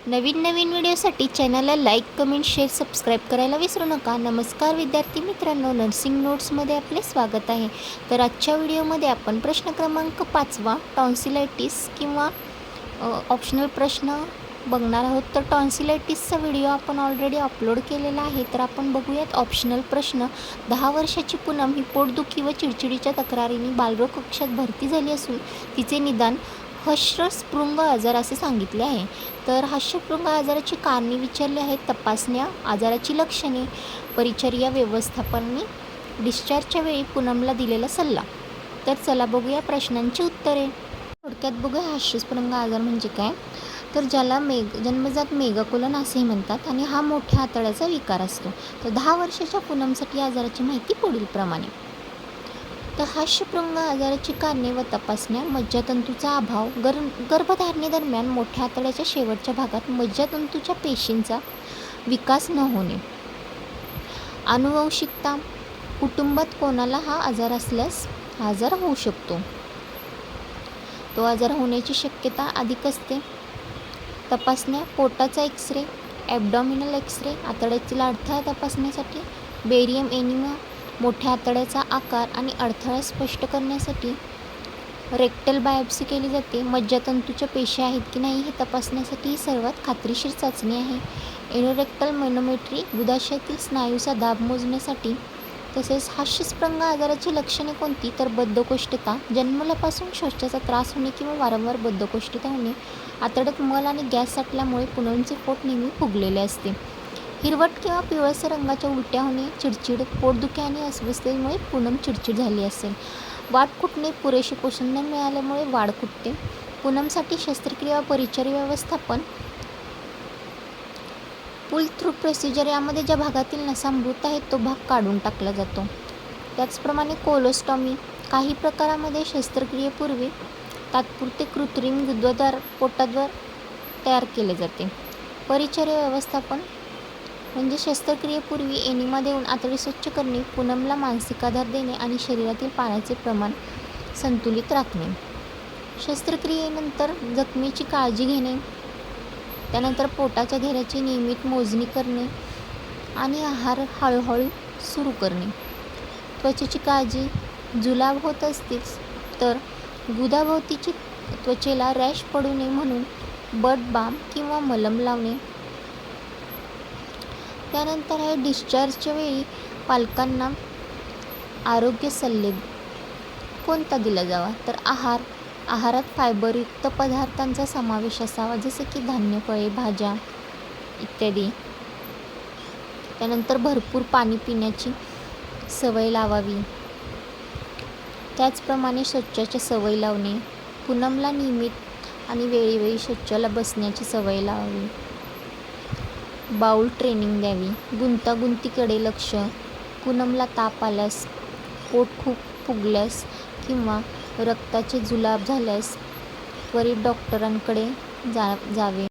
नवीन व्हिडिओसाठी चॅनलला like, comment, share, subscribe करायला विसरू नका. नमस्कार विद्यार्थी मित्रांनो, नर्सिंग नोट्समध्ये आपले स्वागत आहे. तर आजच्या व्हिडिओमध्ये आपण प्रश्न क्रमांक 5 टॉन्सिलायटिस किंवा ऑप्शनल प्रश्न बघणार आहोत. तर टॉन्सिलायटिसचा व्हिडिओ आपण ऑलरेडी अपलोड केलेला आहे. तर आपण बघूयात ऑप्शनल प्रश्न. 10 वर्षाची पूनम ही पोटदुखी व चिडचिडीच्या तक्रारीने बालरोग कक्षात भरती झाली असून तिचे निदान हास्यस्पृंग आजार असे सांगितले आहे. तर हास्यस्पृंग आजाराची कारणे विचारली आहेत. तपासण्या, आजाराची लक्षणे, परिचर्या व्यवस्थापनाने डिस्चार्जच्या वेळी पूनमला दिलेला सल्ला. तर चला बघूया प्रश्नांची उत्तरे. थोडक्यात बघूया हास्यस्पृंग आजार म्हणजे काय. तर ज्याला जन्मजात मेगाकोलन असेही म्हणतात आणि हा मोठ्या आतड्याचा विकार असतो. तर 10 वर्षाच्या पूनमसाठी आजाराची माहिती पुढीलप्रमाणे. तर हास्यस्पृंग आजाराची कारणे व तपासण्या. मज्जातंतूचा अभाव. गर्भधारणेदरम्यान मोठ्या आतड्याच्या शेवटच्या भागात मज्जातंतूच्या पेशींचा विकास न होणे. आनुवंशिकता. कुटुंबात कोणाला हा आजार असल्यास हा आजार होऊ शकतो. तो आजार होण्याची शक्यता अधिक असते. तपासण्या. पोटाचा एक्सरे, ॲब्डॉमिनल एक्सरे, आतड्यातील अडथळा तपासण्यासाठी. बेरियम एनिमा, मोठ्या आतड्याचा आकार आणि अडथळा स्पष्ट करण्यासाठी. रेक्टल बायोप्सी केली जाते. मज्जातंतूच्या पेशी आहेत की नाही हे तपासण्यासाठी ही सर्वात खात्रीशीर चाचणी आहे. एनोरेक्टल मॅनोमेट्री, गुदाशयातील स्नायूचा दाब मोजण्यासाठी. तसेच हास्यस्पृंग आजाराची लक्षणे कोणती. तर बद्धकोष्ठता, जन्मल्यापासून श्वासाचा त्रास होणे किंवा वारंवार बद्धकोष्ठता होणे. आतड्यात मल आणि गॅस साठल्यामुळे पूनमचे पोट नेहमी फुगलेले असते. हिरवट किंवा पिवळसर रंगाच्या उलट्या होणे, चिडचिड, पोटदुखी आणि अस्वस्थतेमुळे पूनम चिडचिड झाली असेल. वाढ खुटणे, पुरेसे पोषण न मिळाल्यामुळे वाढ खुटते. पूनमसाठी शस्त्रक्रिया व परिचर्या व्यवस्थापन. पुल थ्रू प्रोसिजर, यामध्ये ज्या भागातील नसा मृत आहेत तो भाग काढून टाकला जातो. त्याचप्रमाणे कोलोस्टॉमी. काही प्रकारामध्ये शस्त्रक्रियेपूर्वी तात्पुरते कृत्रिम गुदद्वार पोटाद्वार तयार केले जाते. परिचर्या व्यवस्थापन म्हणजे शस्त्रक्रियेपूर्वी एनिमा देऊन आतडी स्वच्छ करणे, पूनमला मानसिक आधार देणे आणि शरीरातील पाण्याचे प्रमाण संतुलित राखणे. शस्त्रक्रियेनंतर जखमेची काळजी घेणे. त्यानंतर पोटाच्या घेऱ्याची नियमित मोजणी करणे आणि आहार हळूहळू सुरू करणे. त्वचेची काळजी. जुलाब होत असतीच तर गुदाभोवतीची त्वचेला रॅश पडू नये म्हणून बड बाम किंवा मलम लावणे. त्यानंतर आहे डिस्चार्जच्या वेळी पालकांना आरोग्य सल्ले कोणता दिला जावा. तर आहारात फायबरयुक्त पदार्थांचा समावेश असावा, जसे की धान्य, फळे, भाज्या इत्यादी. त्यानंतर भरपूर पाणी पिण्याची सवय लावावी. त्याचप्रमाणे शौचाची सवय लावणे. पूनमला नियमित आणि वेळोवेळी शौचाला बसण्याची सवय लावावी. बाऊल ट्रेनिंग द्यावी. गुंतागुंतीकडे लक्ष. पूनमला ताप आल्यास, पोट खूप फुगल्यास किंवा रक्ताचे जुलाब झाल्यास त्वरित डॉक्टरांकडे जावे.